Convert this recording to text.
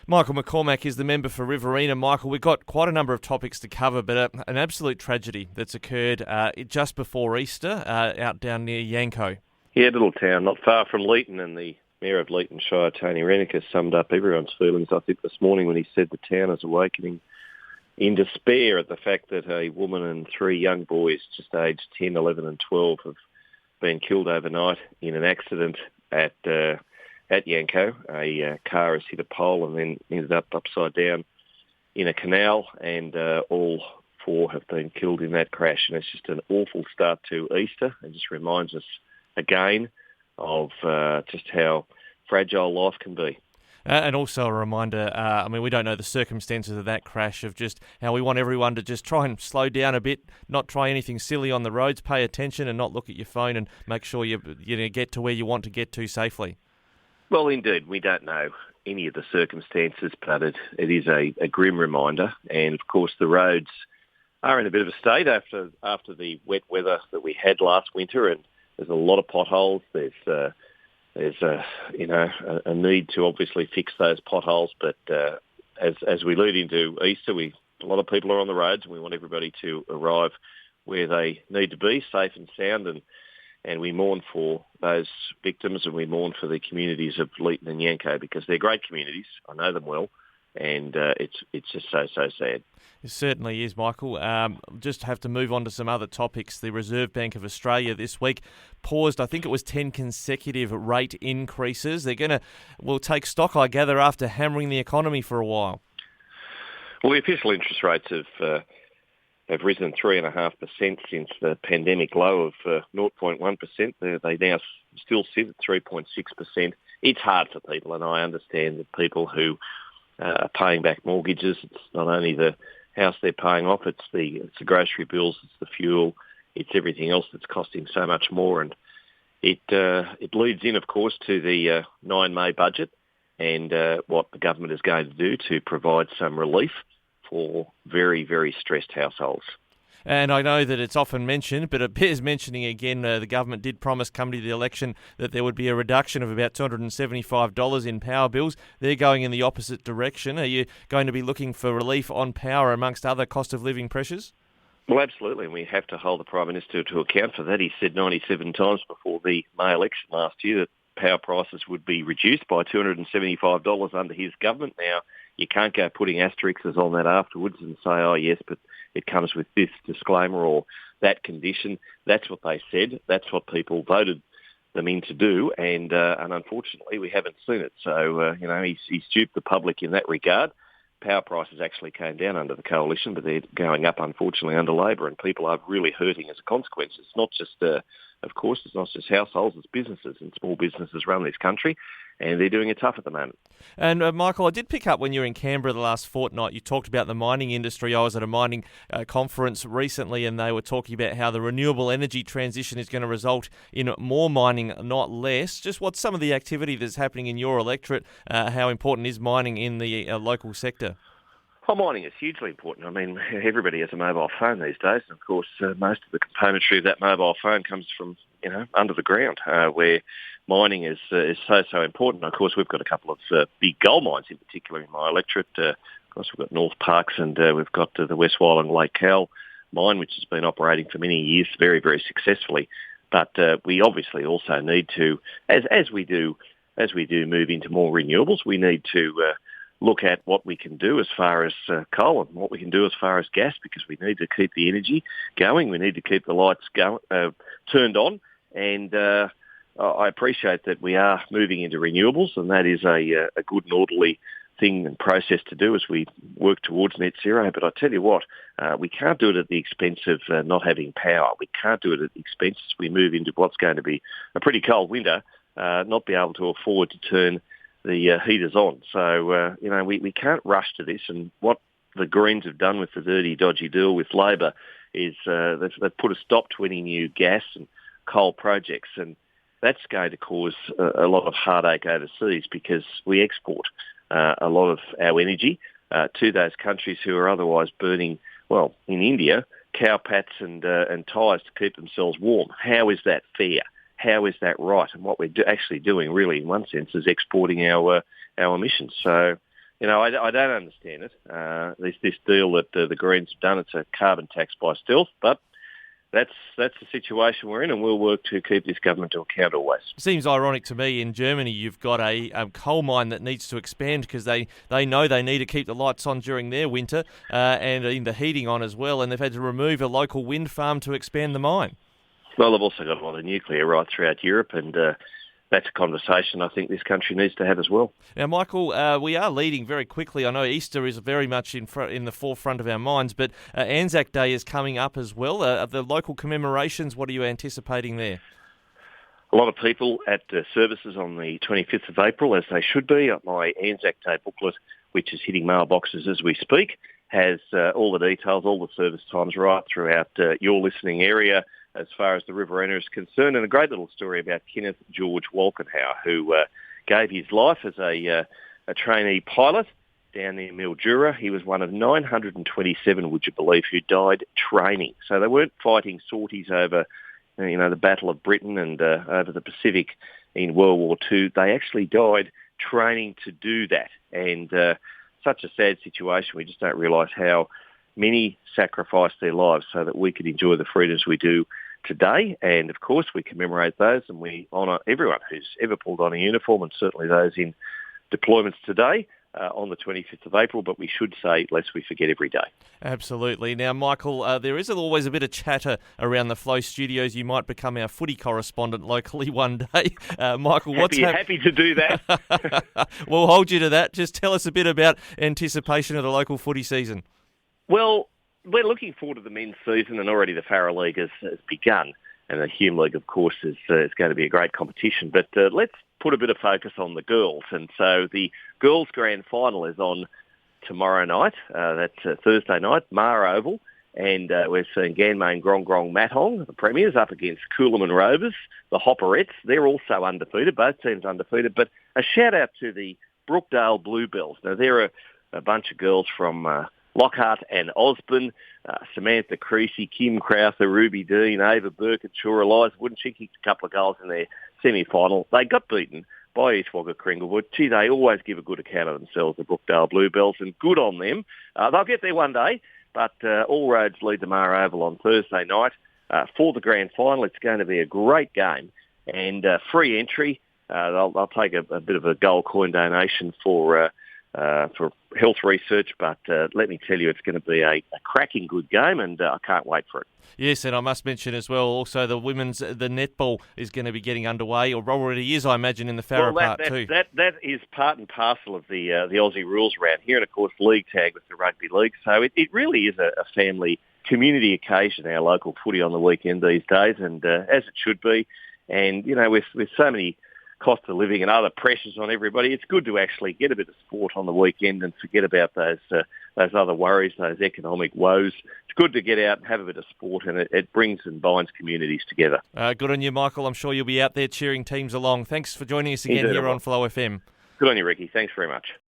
Michael McCormack is the member for Riverina. Michael, we've got quite a number of topics to cover, but an absolute tragedy that's occurred just before Easter out down near Yanco. Yeah, little town, not far from Leeton, and the Mayor of Leeton Shire, Tony Rennick, has summed up everyone's feelings, I think, this morning when he said the town is awakening in despair at the fact that a woman and three young boys, just aged 10, 11 and 12, have been killed overnight in an accident at Yanco. A car has hit a pole and then ended up upside down in a canal, and all four have been killed in that crash. And it's just an awful start to Easter. It just reminds us again of just how fragile life can be. And also a reminder, we don't know the circumstances of that crash, of just how we want everyone to just try and slow down a bit, not try anything silly on the roads, pay attention and not look at your phone, and make sure you get to where you want to get to safely. Well, indeed, we don't know any of the circumstances, but it is a grim reminder. And, of course, the roads are in a bit of a state after the wet weather that we had last winter, and there's a lot of potholes. There's a need to obviously fix those potholes, but as we lead into Easter, a lot of people are on the roads, and we want everybody to arrive where they need to be, safe and sound, and we mourn for those victims, and we mourn for the communities of Leeton and Yanco, because they're great communities. I know them well, and it's just so sad. It certainly is, Michael. Just have to move on to some other topics. The Reserve Bank of Australia this week paused, I think it was 10 consecutive rate increases. Will take stock, I gather, after hammering the economy for a while. Well, the official interest rates have risen 3.5% since the pandemic low of 0.1%. They now still sit at 3.6%. It's hard for people, and I understand that people who are paying back mortgages, it's not only the house they're paying off, it's the grocery bills, it's the fuel, it's everything else that's costing so much more. And it leads in, of course, to the 9 May budget and what the government is going to do to provide some relief for very, very stressed households. And I know that it's often mentioned, but it bears mentioning again, the government did promise coming to the election that there would be a reduction of about $275 in power bills. They're going in the opposite direction. Are you going to be looking for relief on power amongst other cost of living pressures? Well, absolutely. We have to hold the Prime Minister to account for that. He said 97 times before the May election last year that power prices would be reduced by $275 under his government. Now, you can't go putting asterisks on that afterwards and say, oh, yes, but it comes with this disclaimer or that condition. That's what they said. That's what people voted them in to do, and unfortunately we haven't seen it. So, he's duped the public in that regard. Power prices actually came down under the coalition, but they're going up, unfortunately, under Labor, and people are really hurting as a consequence. It's not just, of course, it's not just households, it's businesses, and small businesses run this country, and they're doing it tough at the moment. And Michael, I did pick up when you were in Canberra the last fortnight, you talked about the mining industry. I was at a mining conference recently, and they were talking about how the renewable energy transition is going to result in more mining, not less. Just what's some of the activity that's happening in your electorate? How important is mining in the local sector? Well, mining is hugely important. I mean, everybody has a mobile phone these days, and of course, most of the componentry of that mobile phone comes from, under the ground, where mining is so important. Of course, we've got a couple of big gold mines in particular in my electorate. Of course, we've got North Parks, and we've got the West Wyalong Lake Cowal mine, which has been operating for many years very, very successfully. But we obviously also need to, as we do move into more renewables, we need to look at what we can do as far as coal and what we can do as far as gas, because we need to keep the energy going. We need to keep the lights turned on. And I appreciate that we are moving into renewables, and that is a good and orderly thing and process to do as we work towards net zero. But I tell you what, we can't do it at the expense of not having power. We can't do it at the expense as we move into what's going to be a pretty cold winter, not be able to afford to turn the heaters on. So, we can't rush to this. And what the Greens have done with the dirty, dodgy deal with Labor is they've put a stop to any new gas and coal projects. And that's going to cause a lot of heartache overseas, because we export a lot of our energy to those countries who are otherwise burning, well, in India, cow pats and tyres to keep themselves warm. How is that fair? How is that right? And what we're actually doing, really, in one sense, is exporting our emissions. So, I don't understand it. This deal that the Greens have done, it's a carbon tax by stealth, but that's the situation we're in, and we'll work to keep this government to account always. Seems ironic to me. In Germany, you've got a coal mine that needs to expand because they know they need to keep the lights on during their winter and in the heating on as well, and they've had to remove a local wind farm to expand the mine. Well, they've also got a lot of nuclear right throughout Europe, and that's a conversation I think this country needs to have as well. Now, Michael, we are leading very quickly. I know Easter is very much in the forefront of our minds, but ANZAC Day is coming up as well. The local commemorations, what are you anticipating there? A lot of people at services on the 25th of April, as they should be. My ANZAC Day booklet, which is hitting mailboxes as we speak, has all the details, all the service times right throughout your listening area, as far as the Riverina is concerned, and a great little story about Kenneth George Walkenhauer, who gave his life as a trainee pilot down near Mildura. He was one of 927, would you believe, who died training. So they weren't fighting sorties over, the Battle of Britain and over the Pacific in World War II. They actually died training to do that. And such a sad situation. We just don't realise how many sacrificed their lives so that we could enjoy the freedoms we do today. And of course, we commemorate those and we honour everyone who's ever pulled on a uniform, and certainly those in deployments today on the 25th of April. But we should say, lest we forget every day. Absolutely. Now, Michael, there is always a bit of chatter around the Flow Studios. You might become our footy correspondent locally one day. Michael, happy to do that. We'll hold you to that. Just tell us a bit about anticipation of the local footy season. Well, we're looking forward to the men's season, and already the Farrer League has begun. And the Hume League, of course, is going to be a great competition. But let's put a bit of focus on the girls. And so the girls' grand final is on tomorrow night. That's Thursday night, Mar Oval. And we're seeing Ganmain Grong Grong Matong, the premiers, up against Coolaman Rovers, the Hopperettes. They're also undefeated, both teams undefeated. But a shout-out to the Brookdale Bluebells. Now, they're a bunch of girls from Lockhart and Osborne, Samantha Creasy, Kim Crowther, Ruby Dean, Ava Burkenshaw, Eliza Wooden. She kicked a couple of goals in their semi-final. They got beaten by East Wagga Kringlewood. Gee, they always give a good account of themselves, the Brookdale Bluebells, and good on them. They'll get there one day, but all roads lead to Mar Oval on Thursday night for the grand final. It's going to be a great game, and free entry. They'll take a bit of a gold coin donation for health research, but let me tell you, it's going to be a cracking good game, and I can't wait for it. Yes, and I must mention as well, also the netball is going to be getting underway, or already is, I imagine, in the Farrer part too. That is part and parcel of the Aussie rules around here, and of course league tag with the rugby league. So it really is a family community occasion, our local footy on the weekend these days, and as it should be. And with so many cost of living and other pressures on everybody, it's good to actually get a bit of sport on the weekend and forget about those other worries, those economic woes. It's good to get out and have a bit of sport, and it brings and binds communities together. Good on you, Michael. I'm sure you'll be out there cheering teams along. Thanks for joining us again here on Flow FM. Good on you, Ricky. Thanks very much.